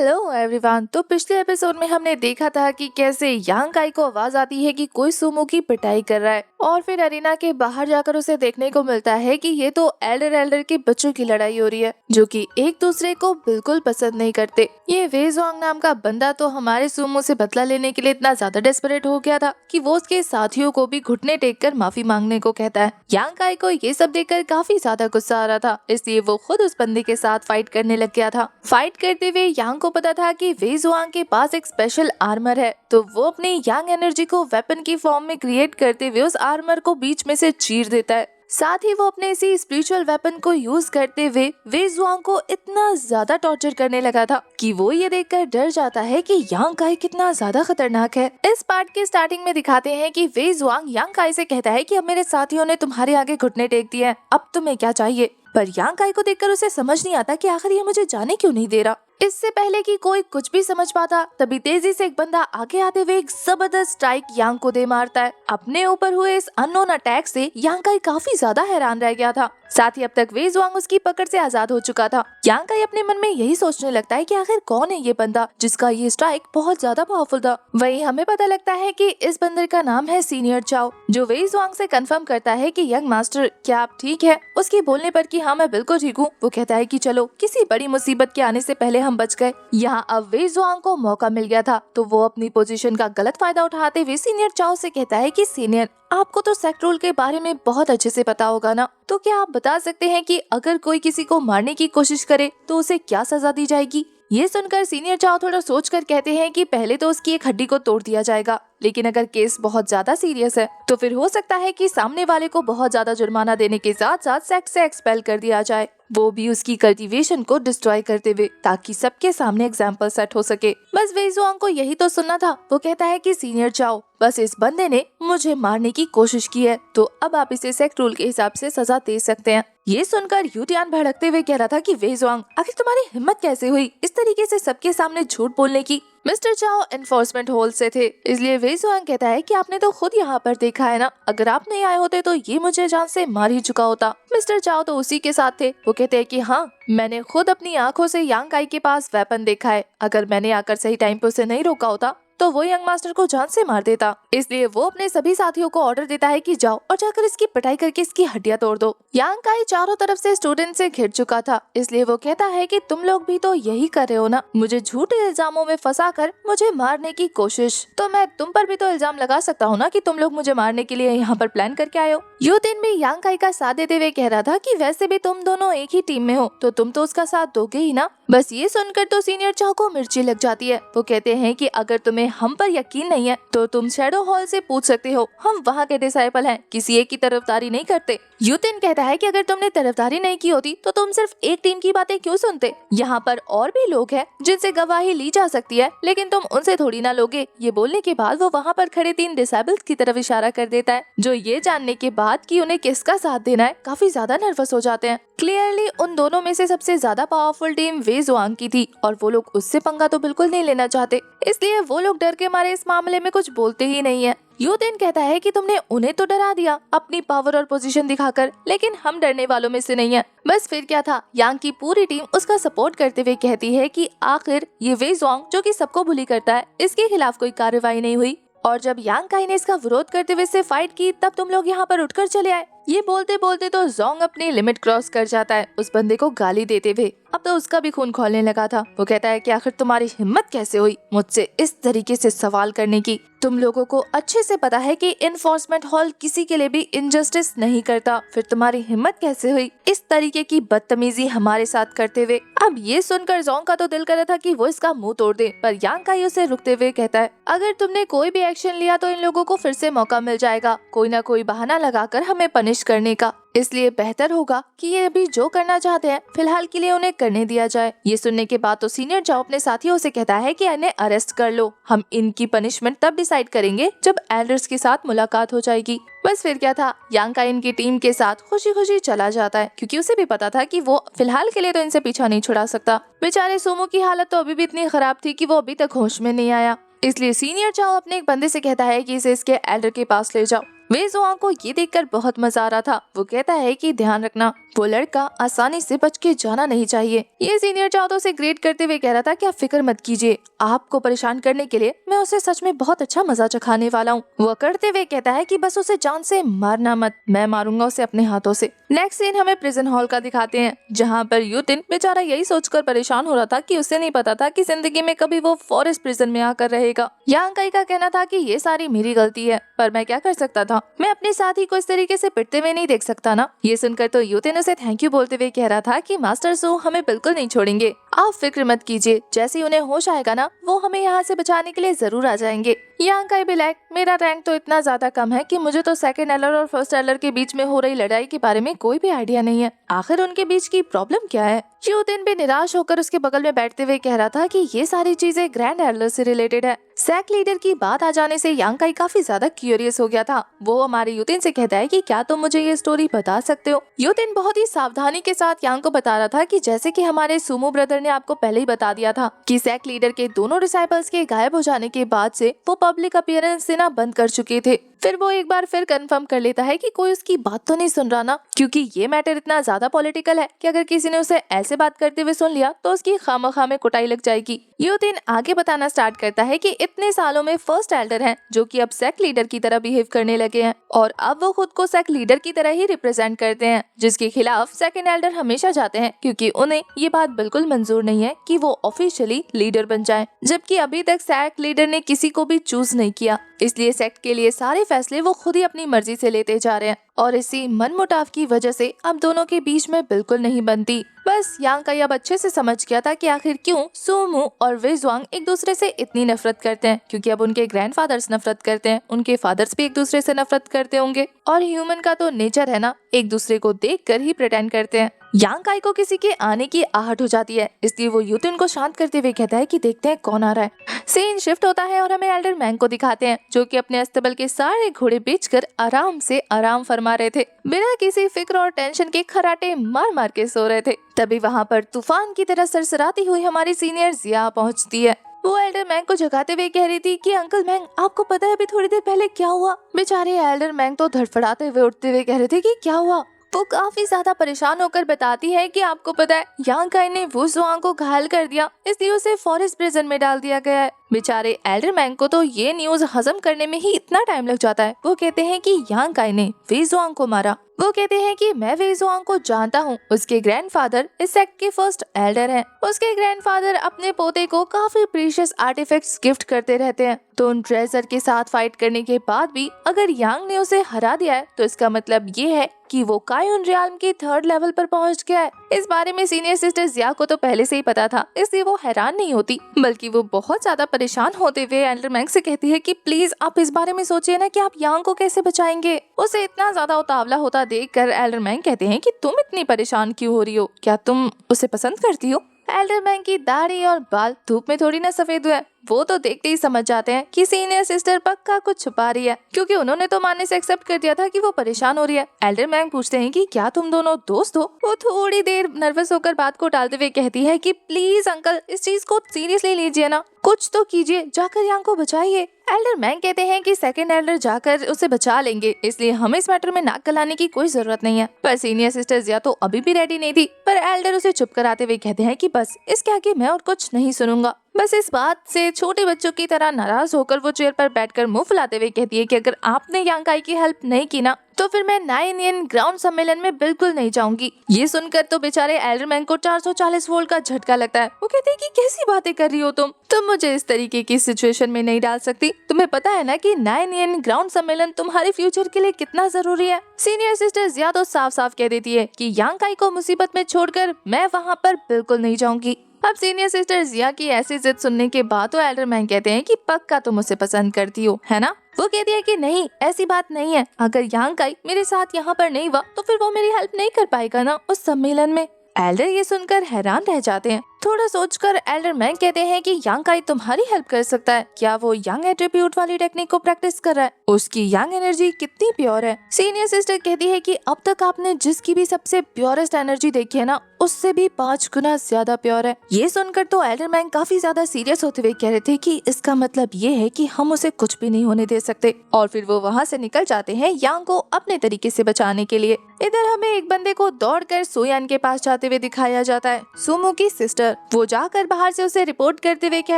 Hello everyone. तो पिछले episode में हमने देखा था कि कैसे यांग काई को आवाज आती है कि कोई सुमो की पिटाई कर रहा है और फिर अरीना के बाहर जाकर उसे देखने को मिलता है कि ये तो एल्डर के बच्चों की लड़ाई हो रही है जो कि एक दूसरे को बिल्कुल पसंद नहीं करते। ये वेजुआंग नाम का बंदा तो हमारे सुमो से बदला लेने के लिए इतना ज्यादा डेस्परेट हो गया था कि वो उसके साथियों को भी घुटने टेक कर माफी मांगने को कहता है। यांग काई को ये सब देखकर काफी ज्यादा गुस्सा आ रहा था, इसलिए वो खुद उस बंदे के साथ फाइट करने लग गया था। फाइट करते हुए यांग को पता था कि वेजुआंग के पास एक स्पेशल आर्मर है, तो वो अपनी यांग एनर्जी को वेपन की फॉर्म में क्रिएट करते हुए उस आर्मर को बीच में से चीर देता है। साथ ही वो अपने इसी स्पिरिचुअल वेपन को यूज करते हुए वेजुआंग को इतना ज्यादा टॉर्चर करने लगा था कि वो ये देखकर डर जाता है कि यांग काई कितना ज्यादा खतरनाक है। इस पार्ट के स्टार्टिंग में दिखाते हैं कि वेजुआंग यांग काई से कहता है कि अब मेरे साथियों ने तुम्हारे आगे घुटने टेक दिए हैं, अब तुम्हें क्या चाहिए। पर यांग काई को देखकर उसे समझ नहीं आता कि आखिर ये मुझे जाने क्यों नहीं दे रहा। इससे पहले कि कोई कुछ भी समझ पाता तभी तेजी से एक बंदा आगे आते हुए एक जबरदस्त स्ट्राइक यांग को दे मारता है। अपने ऊपर हुए इस अननोन अटैक से यांग काई काफी ज्यादा हैरान रह गया था। साथ ही अब तक वेजुआंग उसकी पकड़ से आजाद हो चुका था। यांग काई अपने मन में यही सोचने लगता है कि आखिर कौन है ये बंदा जिसका ये स्ट्राइक बहुत ज्यादा पावरफुल था। वहीं हमें पता लगता है कि इस बंदर का नाम है सीनियर चाओ, जो वेजुआंग से कंफर्म करता है कि यंग मास्टर क्या आप ठीक है। उसके बोलने पर कि हाँ मैं बिल्कुल ठीक हूँ, वो कहता है कि चलो किसी बड़ी मुसीबत के आने से पहले हम बच गए। यहाँ अब वेजुआंग को मौका मिल गया था, तो वो अपनी पोजीशन का गलत फायदा उठाते हुए सीनियर चाओ से कहता है कि सीनियर आपको तो सेक्टरोल के बारे में बहुत अच्छे से पता होगा ना, तो क्या आप बता सकते हैं कि अगर कोई किसी को मारने की कोशिश करे तो उसे क्या सजा दी जाएगी। ये सुनकर सीनियर चाओ थोड़ा सोचकर कहते हैं कि पहले तो उसकी एक हड्डी को तोड़ दिया जाएगा, लेकिन अगर केस बहुत ज्यादा सीरियस है तो फिर हो सकता है कि सामने वाले को बहुत ज्यादा जुर्माना देने के साथ साथ सेक्ट से एक्सपेल कर दिया जाए, वो भी उसकी कल्टीवेशन को डिस्ट्रॉय करते हुए, ताकि सबके सामने एग्जाम्पल सेट हो सके। बस वेजुआंग को यही तो सुनना था। वो कहता है कि सीनियर चाओ बस इस बंदे ने मुझे मारने की कोशिश की है, तो अब आप इसे सेक्ट रूल के हिसाब से सजा दे सकते हैं। ये सुनकर यूटियान भड़कते हुए कह रहा था कि वेजुआंग आखिर तुम्हारी हिम्मत कैसे हुई इस तरीके से सबके सामने झूठ बोलने की। मिस्टर चाओ एनफोर्समेंट होल से थे, इसलिए वेजुआंग कहता है कि आपने तो खुद यहाँ पर देखा है ना, अगर आप नहीं आए होते तो ये मुझे जान से मार ही चुका होता। मिस्टर चाओ तो उसी के साथ थे। वो कहते हैं कि हाँ मैंने खुद अपनी आंखों से यांग काई के पास वेपन देखा है, अगर मैंने आकर सही टाइम पे उसे नहीं रोका होता तो वो यंग मास्टर को जान से मार देता। इसलिए वो अपने सभी साथियों को ऑर्डर देता है कि जाओ और जाकर इसकी पिटाई करके इसकी हड्डियां तोड़ दो। यांग काई चारों तरफ से स्टूडेंट से घिर चुका था, इसलिए वो कहता है कि तुम लोग भी तो यही कर रहे हो ना, मुझे झूठे इल्जामों में फंसाकर मुझे मारने की कोशिश, तो मैं तुम पर भी तो इल्जाम लगा सकता हूँ ना कि तुम लोग मुझे मारने के लिए यहाँ पर प्लान करके आए हो। यूतिन भी यांग काई का साथ देते हुए कह रहा था कि वैसे भी तुम दोनों एक ही टीम में हो, तो तुम तो उसका साथ दोगे ही ना। बस ये सुनकर तो सीनियर चाओ को मिर्ची लग जाती है। वो कहते हैं कि अगर तुम्हें हम पर यकीन नहीं है तो तुम शैडो हॉल से पूछ सकते हो, हम वहाँ के डिसाइपल हैं, किसी एक की तरफदारी नहीं करते। यूतिन कहता है कि अगर तुमने तरफदारी नहीं की होती तो तुम सिर्फ एक टीम की बातें क्यों सुनते, यहाँ पर और भी लोग हैं जिनसे गवाही ली जा सकती है, लेकिन तुम उनसे थोड़ी ना लोगे। ये बोलने के बाद वो वहाँ पर खड़े 3 डिसेबल्स की तरफ इशारा कर देता है, जो ये जानने के बाद कि उन्हें किसका साथ देना है काफी ज्यादा नर्वस हो जाते हैं। क्लियरली उन दोनों में से सबसे ज्यादा पावरफुल टीम वेजुआंग की थी और वो लोग उससे पंगा तो बिल्कुल नहीं लेना चाहते, इसलिए वो लोग डर के मारे इस मामले में कुछ बोलते ही नहीं है। यूतिन कहता है कि तुमने उन्हें तो डरा दिया अपनी पावर और पोजीशन दिखाकर, लेकिन हम डरने वालों में से नहीं है। बस फिर क्या था, यांग की पूरी टीम उसका सपोर्ट करते हुए कहती है कि आखिर ये वेजुआंग जो कि सबको बुली करता है, इसके खिलाफ कोई कार्रवाई नहीं हुई, और जब यांग काई ने इसका विरोध करते हुए इससे फाइट की तब तुम लोग यहाँ पर उठकर चले आए। ये बोलते बोलते तो जोंग अपनी लिमिट क्रॉस कर जाता है उस बंदे को गाली देते हुए। अब तो उसका भी खून खौलने लगा था। वो कहता है कि आखिर तुम्हारी हिम्मत कैसे हुई मुझसे इस तरीके से सवाल करने की, तुम लोगों को अच्छे से पता है कि एनफोर्समेंट हॉल किसी के लिए भी इनजस्टिस नहीं करता, फिर तुम्हारी हिम्मत कैसे हुई इस तरीके की बदतमीजी हमारे साथ करते हुए। अब ये सुनकर जोंग का तो दिल कर रहा था कि वो इसका मुंह तोड़ दे, पर यांग काई उसे रुकते हुए कहता है अगर तुमने कोई भी एक्शन लिया तो इन लोगों को फिर से मौका मिल जाएगा कोई ना कोई बहाना लगाकर हमें पनिश करने का, इसलिए बेहतर होगा कि ये अभी जो करना चाहते हैं फिलहाल के लिए उन्हें करने दिया जाए। ये सुनने के बाद तो सीनियर चाओ अपने साथियों से कहता है कि इन्हें अरेस्ट कर लो, हम इनकी पनिशमेंट तब डिसाइड करेंगे जब एल्डर्स के साथ मुलाकात हो जाएगी। बस फिर क्या था, यांग काई इनकी टीम के साथ खुशी खुशी चला जाता है, क्योंकि उसे भी पता था कि वो फिलहाल के लिए तो इनसे पीछा नहीं छुड़ा सकता। बेचारे सुमो की हालत तो अभी भी इतनी खराब थी कि वो अभी तक होश में नहीं आया, इसलिए सीनियर चाओ अपने एक बंदे से कहता है कि इसे इसके एल्डर के पास ले जाओ। वे जुआंग को ये देखकर बहुत मजा आ रहा था। वो कहता है कि ध्यान रखना, वो लड़का आसानी से बच के जाना नहीं चाहिए। ये सीनियर चाओ से ग्रेट करते हुए कह रहा था कि आप फिक्र मत कीजिए, आपको परेशान करने के लिए मैं उसे सच में बहुत अच्छा मजा चखाने वाला हूँ। वो करते हुए कहता है कि बस उसे जान से मारना मत, मैं मारूंगा उसे अपने हाथों से। नेक्स्ट सीन हमें प्रिजन हॉल का दिखाते हैं, जहाँ पर यूतिन बेचारा यही सोचकर परेशान हो रहा था कि उसे नहीं पता था कि जिंदगी में कभी वो फॉरेस्ट प्रिजन में आकर रहेगा। यांग काई का कहना था कि ये सारी मेरी गलती है, पर मैं क्या कर सकता था, मैं अपने साथी को इस तरीके से पिटते हुए नहीं देख सकता ना। ये सुनकर तो यूतिन उसे थैंक यू बोलते हुए कह रहा था कि मास्टर सू हमें बिल्कुल नहीं छोड़ेंगे, आप फिक्र मत कीजिए, जैसे ही उन्हें होश आएगा ना वो हमें यहाँ से बचाने के लिए जरूर आ जाएंगे। यांग काई भी लाइक, मेरा रैंक तो इतना ज्यादा कम है कि मुझे तो सेकंड एलर और फर्स्ट एलर के बीच में हो रही लड़ाई के बारे में कोई भी आइडिया नहीं है, आखिर उनके बीच की प्रॉब्लम क्या है। यूतिन भी निराश होकर उसके बगल में बैठते हुए कह रहा था कि ये सारी चीजें ग्रैंड एलर से रिलेटेड है। सैक लीडर की बात आ जाने से यांग काई काफी ज्यादा क्यूरियस हो गया था। वो हमारे यूतिन से कहता है कि क्या तुम मुझे ये स्टोरी बता सकते हो। यूतिन बहुत ही सावधानी के साथ यांग को बता रहा था कि जैसे कि हमारे सुमो ब्रदर ने आपको पहले ही बता दिया था कि सैक लीडर के दोनों डिसाइपल्स के गायब हो जाने के बाद से वो पब्लिक अपीयरेंस देना बंद कर चुके थे। फिर वो एक बार फिर कंफर्म कर लेता है कि कोई उसकी बात तो नहीं सुन रहा ना, क्योंकि ये मैटर इतना ज्यादा पॉलिटिकल है कि अगर किसी ने उसे ऐसे बात करते हुए सुन लिया तो उसकी खामखा में कुटाई लग जाएगी। यूतिन आगे बताना स्टार्ट करता है कि इतने सालों में फर्स्ट एल्डर हैं जो कि अब सेक लीडर की तरह बिहेव करने लगे हैं और अब वो खुद को सेक लीडर की तरह ही रिप्रेजेंट करते हैं, जिसके खिलाफ सेकंड एल्डर हमेशा जाते हैं क्योंकि उन्हें ये बात बिल्कुल मंजूर नहीं है कि वो ऑफिशियली लीडर बन जाएं, जबकि अभी तक सेक लीडर ने किसी को भी चूज नहीं किया। इसलिए सेक्ट के लिए सारे फैसले वो खुद ही अपनी मर्जी से लेते जा रहे हैं और इसी मनमुटाव की वजह से अब दोनों के बीच में बिल्कुल नहीं बनती। बस यांग काई अब अच्छे से समझ गया था कि आखिर क्यों सुमो और वे जुआंग एक दूसरे से इतनी नफरत करते हैं, क्योंकि अब उनके ग्रैंडफादर्स नफरत करते हैं, उनके फादर्स भी एक दूसरे से नफरत करते होंगे और ह्यूमन का तो नेचर है ना, एक दूसरे को देखकर ही प्रिटेंड करते हैं। यांग काई को किसी के आने की आहट हो जाती है, इसलिए वो यूतिन को शांत करते हुए कहता है कि देखते हैं कौन आ रहा है। सीन शिफ्ट होता है और हमें एल्डर मैंग को दिखाते हैं जो कि अपने अस्तबल के सारे घोड़े बेचकर आराम से आराम फरमा रहे थे, बिना किसी फिक्र और टेंशन के खराटे मार मार के सो रहे थे। तभी वहाँ पर तूफान की तरह सरसराती हुई हमारी सीनियर जिया पहुँचती है। वो एल्डर मैंग को जगाते हुए कह रही थी कि अंकल मैंग, आपको पता है अभी थोड़ी देर पहले क्या हुआ। बेचारे एल्डर मैंग तो धड़फड़ाते हुए उठते हुए कह रहे थे कि क्या हुआ। वो काफी ज्यादा परेशान होकर बताती है कि आपको पता है यांग काई ने वो जुआंग को घायल कर दिया, इसलिए उसे फॉरेस्ट प्रिजन में डाल दिया गया है। बेचारे एल्डर मैंग को तो ये न्यूज हजम करने में ही इतना टाइम लग जाता है। वो कहते हैं कि यांग काई ने वे जुआंग को मारा। वो कहते हैं कि मैं वे जुआंग को जानता हूँ, उसके ग्रैंडफादर इस सेक्ट के फर्स्ट एल्डर हैं। उसके ग्रैंडफादर अपने पोते को काफी प्रीशियस आर्टिफैक्ट्स गिफ्ट करते रहते हैं, तो उन ट्रेजर के साथ फाइट करने के बाद भी अगर यांग ने उसे हरा दिया है तो इसका मतलब ये है कि वो कायोन रियाल्म के थर्ड लेवल पर पहुंच गया है। इस बारे में सीनियर सिस्टर जिया को तो पहले से ही पता था, इसलिए वो हैरान नहीं होती, बल्कि वो बहुत ज्यादा परेशान होते हुए एल्डर मैंग से कहती है कि प्लीज आप इस बारे में सोचिए ना कि आप यांग को कैसे बचाएंगे। उसे इतना ज्यादा उतावला होता देखकर एल्डर मैंग कहते हैं कि तुम इतनी परेशान क्यों हो रही हो, क्या तुम उसे पसंद करती हो। एल्डर मैंग की दाढ़ी और बाल धूप में थोड़ी ना सफेद हुए, वो तो देखते ही समझ जाते हैं कि सीनियर सिस्टर पक्का कुछ छुपा रही है, क्योंकि उन्होंने तो मानने से एक्सेप्ट कर दिया था कि वो परेशान हो रही है। एल्डर मैंग पूछते हैं कि क्या तुम दोनों दोस्त हो। वो थोड़ी देर नर्वस होकर बात को टालते हुए कहती है कि प्लीज अंकल इस चीज को सीरियसली लीजिए ना, कुछ तो कीजिए, जाकर यांग को बचाइए। एल्डर मैंग कहते हैं कि सेकंड एल्डर जाकर उसे बचा लेंगे, इसलिए हमें इस मैटर में नाक गलाने की कोई जरूरत नहीं है। पर सीनियर सिस्टर जिया तो अभी भी रेडी नहीं थी, पर एल्डर उसे चुप कराते हुए कहते हैं कि बस इसके आगे मैं और कुछ नहीं सुनूंगा। बस इस बात से छोटे बच्चों की तरह नाराज होकर वो चेयर पर बैठकर मुंह फुलाते हुए कहती है कि अगर आपने यांग काई की हेल्प नहीं की ना तो फिर मैं 9 ग्राउंड सम्मेलन में बिल्कुल नहीं जाऊंगी। ये सुनकर तो बेचारे एल्डर मैंग को 440 वोल्ट का झटका लगता है। वो कहते हैं कि कैसी बातें कर रही हो तुम मुझे इस तरीके की सिचुएशन में नहीं डाल सकती। तुम्हें पता है ना कि 9 ग्राउंड सम्मेलन तुम्हारे फ्यूचर के लिए कितना जरूरी है। सीनियर सिस्टर जिया तो साफ साफ कह देती है कि यांग काई को मुसीबत में छोड़कर मैं वहाँ पर बिल्कुल नहीं जाऊंगी। अब सीनियर सिस्टर जिया की ऐसी जिद सुनने के बाद तो एल्डर मैंग कहते हैं कि पक्का तुम उसे पसंद करती हो, है ना। वो कहती है कि नहीं, ऐसी बात नहीं है, अगर यांग काई मेरे साथ यहाँ पर नहीं हुआ तो फिर वो मेरी हेल्प नहीं कर पाएगा ना उस सम्मेलन में। एल्डर ये सुनकर हैरान रह जाते हैं। थोड़ा सोचकर एल्डर मैन कहते हैं कि यांग काई तुम्हारी हेल्प कर सकता है। क्या वो यांग एट्रीब्यूट वाली टेक्निक को प्रैक्टिस कर रहा है? उसकी यांग एनर्जी कितनी प्योर है। सीनियर सिस्टर कहती है कि अब तक आपने जिसकी भी सबसे प्योरेस्ट एनर्जी देखी है ना, उससे भी 5 गुना ज्यादा प्योर है। ये सुनकर तो एल्डर मैन काफी ज्यादा सीरियस होते हुए कह रहे थे कि इसका मतलब ये है कि हम उसे कुछ भी नहीं होने दे सकते। और फिर वो वहाँ से निकल जाते हैं यांग को अपने तरीके से बचाने के लिए। इधर हमें एक बंदे को दौड़कर सोयान के पास जाते हुए दिखाया जाता है, सुमो की सिस्टर। वो जाकर बाहर से उसे रिपोर्ट करते हुए कह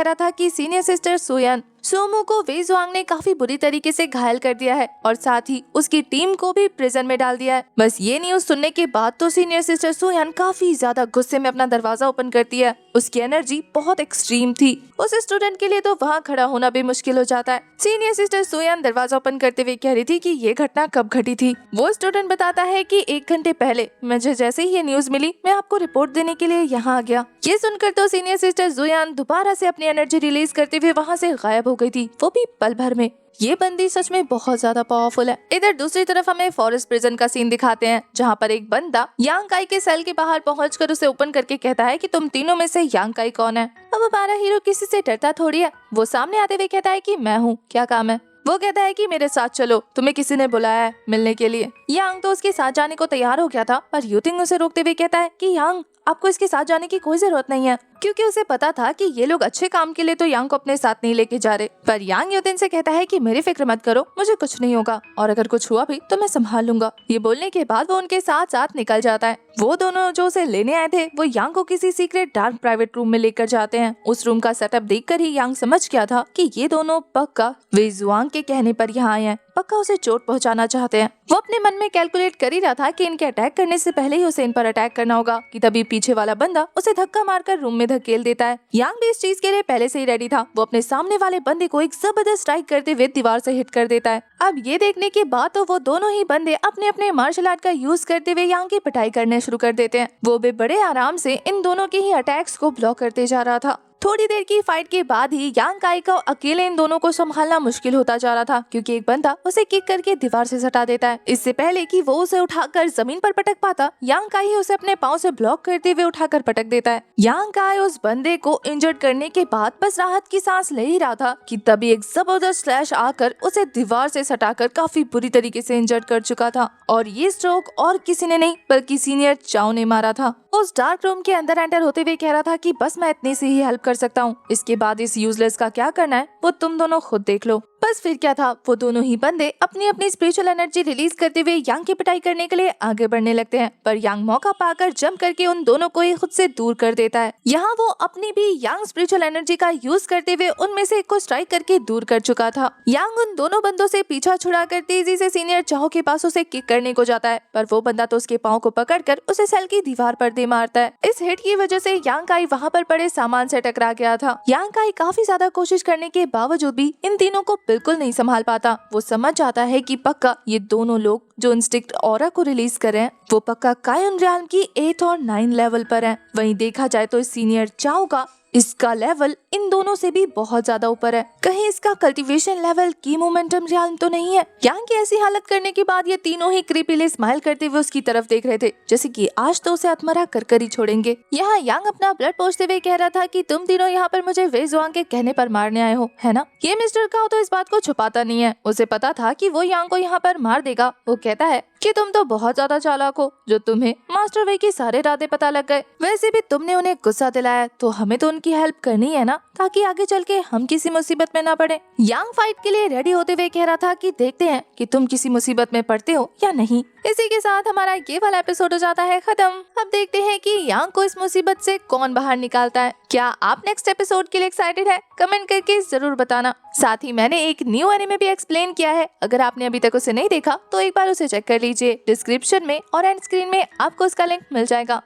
रहा था कि सीनियर सिस्टर सोयान, सोमू को वेजुआंग ने काफी बुरी तरीके से घायल कर दिया है और साथ ही उसकी टीम को भी प्रिजन में डाल दिया है। बस ये न्यूज सुनने के बाद तो सीनियर सिस्टर सोयान काफी ज्यादा गुस्से में अपना दरवाजा ओपन करती है। उसकी एनर्जी बहुत एक्सट्रीम थी। उस स्टूडेंट के लिए तो वहाँ खड़ा होना भी मुश्किल हो जाता है। सीनियर सिस्टर सोयान दरवाजा ओपन करते हुए कह रही थी कि ये घटना कब घटी थी। वो स्टूडेंट बताता है कि 1 घंटे पहले मुझे जैसे ही ये न्यूज मिली, मैं आपको रिपोर्ट देने के लिए यहाँ आ गया। ये सुनकर तो सीनियर सिस्टर सोयान दोबारा से अपनी एनर्जी रिलीज करते हुए वहाँ से गायब हो गई थी, वो भी पल भर में। ये बंदी सच में बहुत ज्यादा पावरफुल है। इधर दूसरी तरफ हमें फॉरेस्ट प्रिजन का सीन दिखाते हैं, जहाँ पर एक बंदा यांग काई के सेल के बाहर पहुंचकर उसे ओपन करके कहता है कि तुम तीनों में से यांग काई कौन है। अब हमारा हीरो किसी से डरता थोड़ी है। वो सामने आते हुए कहता है कि मैं हूँ, क्या काम है। वो कहता है कि मेरे साथ चलो, तुम्हें किसी ने बुलाया है मिलने के लिए। यांग तो उसके साथ जाने को तैयार हो गया था, पर यूतिंग उसे रोकते हुए कहता है कि यांग, आपको इसके साथ जाने की कोई जरूरत नहीं है, क्योंकि उसे पता था कि ये लोग अच्छे काम के लिए तो यांग को अपने साथ नहीं लेके जा रहे। पर यांग यूतिन से कहता है कि मेरी फिक्र मत करो, मुझे कुछ नहीं होगा और अगर कुछ हुआ भी तो मैं संभाल लूंगा। ये बोलने के बाद वो उनके साथ साथ निकल जाता है। वो दोनों जो उसे लेने आए थे वो यांग को किसी सीक्रेट डार्क प्राइवेट रूम में लेकर जाते हैं। उस रूम का सेटअप देखकर ही यांग समझ गया था कि ये दोनों पक्का वेजुआंग के कहने पर यहाँ आए हैं, पक्का उसे चोट पहुंचाना चाहते हैं। वो अपने मन में कैलकुलेट कर ही रहा था कि इनके अटैक करने से पहले ही उसे इन पर अटैक करना होगा कि तभी पीछे वाला बंदा उसे धक्का मारकर रूम में धकेल देता है। यांग भी इस चीज के लिए पहले से ही रेडी था। वो अपने सामने वाले बंदे को एक जबरदस्त स्ट्राइक करते हुए दीवार से हिट कर देता है। अब ये देखने के बाद तो वो दोनों ही बंदे अपने अपने मार्शल आर्ट का यूज करते हुए यांग की पिटाई करने शुरू कर देते हैं। वो भी बड़े आराम से इन दोनों के ही अटैक्स को ब्लॉक करते जा रहा था। थोड़ी देर की फाइट के बाद ही यांग काई को अकेले इन दोनों को संभालना मुश्किल होता जा रहा था, क्योंकि एक बंदा उसे किक करके दीवार से सटा देता है। इससे पहले कि वो उसे उठाकर जमीन पर पटक पाता, यांग काई उसे अपने पाँव से ब्लॉक करते हुए उठाकर पटक देता है। यांग काई उस बंदे को इंजर्ड करने के बाद बस राहत की सांस ले ही रहा था कि तभी एक जबरदस्त स्लैश आकर उसे दीवार से सटाकर काफी बुरी तरीके से इंजर्ड कर चुका था। और ये स्ट्रोक और किसी ने नहीं बल्कि सीनियर चाओ ने मारा था। उस डार्क रूम के अंदर एंटर होते हुए कह रहा था कि बस मैं इतने से ही हेल्प कर सकता हूँ, इसके बाद इस यूजलेस का क्या करना है वो तुम दोनों खुद देख लो। बस फिर क्या था, वो दोनों ही बंदे अपनी अपनी स्पिरिचुअल एनर्जी रिलीज करते हुए यांग की पिटाई करने के लिए आगे बढ़ने लगते हैं। पर यांग मौका पाकर जंप करके उन दोनों को ही खुद से दूर कर देता है। यहाँ वो अपनी भी यांग स्पिरिचुअल एनर्जी का यूज करते हुए उनमें से एक को स्ट्राइक करके दूर कर चुका था। यांग उन दोनों बंदों से पीछा छुड़ाकर तेजी से सीनियर चाओ के पास उसे किक करने को जाता है, पर वो बंदा तो उसके पाँव को पकड़कर उसे सेल की दीवार पर दे मारता है। इस हिट की वजह से यांग काई वहाँ पर पड़े सामान से टकरा गया था। यांग काई काफी ज्यादा कोशिश करने के बावजूद भी इन तीनों को बिल्कुल नहीं संभाल पाता। वो समझ जाता है कि पक्का ये दोनों लोग जो इंस्टिंक्ट ऑरा को रिलीज कर रहे हैं वो पक्का कायन रियाल्म की 8 और 9 लेवल पर है। वहीं देखा जाए तो सीनियर चाओ का इसका लेवल इन दोनों से भी बहुत ज्यादा ऊपर है। कहीं इसका कल्टीवेशन लेवल की मोमेंटम रियाल्म तो नहीं है। यांग की ऐसी हालत करने के बाद ये तीनों ही क्रीपीली स्माइल करते हुए उसकी तरफ देख रहे थे, जैसे कि आज तो उसे आत्महत्या कर ही छोड़ेंगे। यहाँ यांग अपना ब्लड पोंछते हुए कह रहा था कि तुम तीनों यहाँ पर मुझे वेजुआंग के कहने पर मारने आए हो, है ना। ये मिस्टर काओ तो इस बात को छुपाता नहीं है। उसे पता था कि वो यांग को यहाँ पर मार देगा। वो कहता है कि तुम तो बहुत ज्यादा चालाक हो, जो तुम्हें मास्टर वे के सारे इरादे पता लग गए। वैसे भी तुमने उन्हें गुस्सा दिलाया तो हमें तो उनकी हेल्प करनी है ना, ताकि आगे चल के हम किसी मुसीबत में ना पड़े। यांग फाइट के लिए रेडी होते हुए कह रहा था कि देखते हैं कि तुम किसी मुसीबत में पड़ते हो या नहीं। इसी के साथ हमारा ये वाला एपिसोड हो जाता है खत्म। अब देखते हैं कि यांग को इस मुसीबत से कौन बाहर निकालता है। क्या आप नेक्स्ट एपिसोड के लिए एक्साइटेड है? कमेंट करके जरूर बताना। साथ ही मैंने एक न्यू एनिमे भी एक्सप्लेन किया है, अगर आपने अभी तक उसे नहीं देखा तो एक बार उसे चेक कर लीजिए। डिस्क्रिप्शन में और एंड स्क्रीन में आपको उसका लिंक मिल जाएगा।